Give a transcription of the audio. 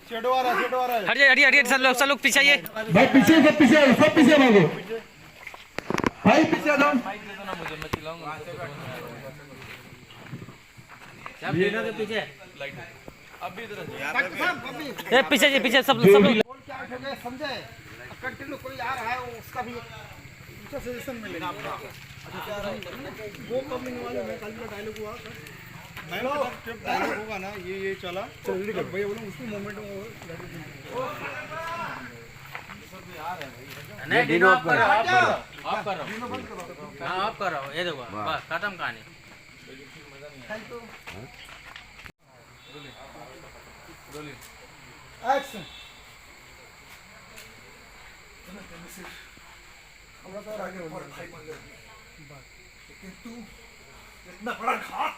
Shadow आ रहा है। हटिए हटिए हटिए, सब लोग पीछे आइए। भाई पीछे सब पीछे भागो भाई, पीछे आ जाओ। पीछे अभी इधर पीछे सब लोग बोल क्या हो गया समझे। कंटिन्यू कोई आ रहा है उसका भी दूसरा सजेशन मिलेगा आपको। वो कमिंग वाले में कल का डायलॉग हुआ जब डायलॉग होगा ना ये चला भैया बोलो उसको मोमेंट में नहीं डिनो आप कर रहा हाँ आप कर रहा हो। ये देखो बस खत्म कहानी। एक्शन लेकिन तू इतना बड़ा घात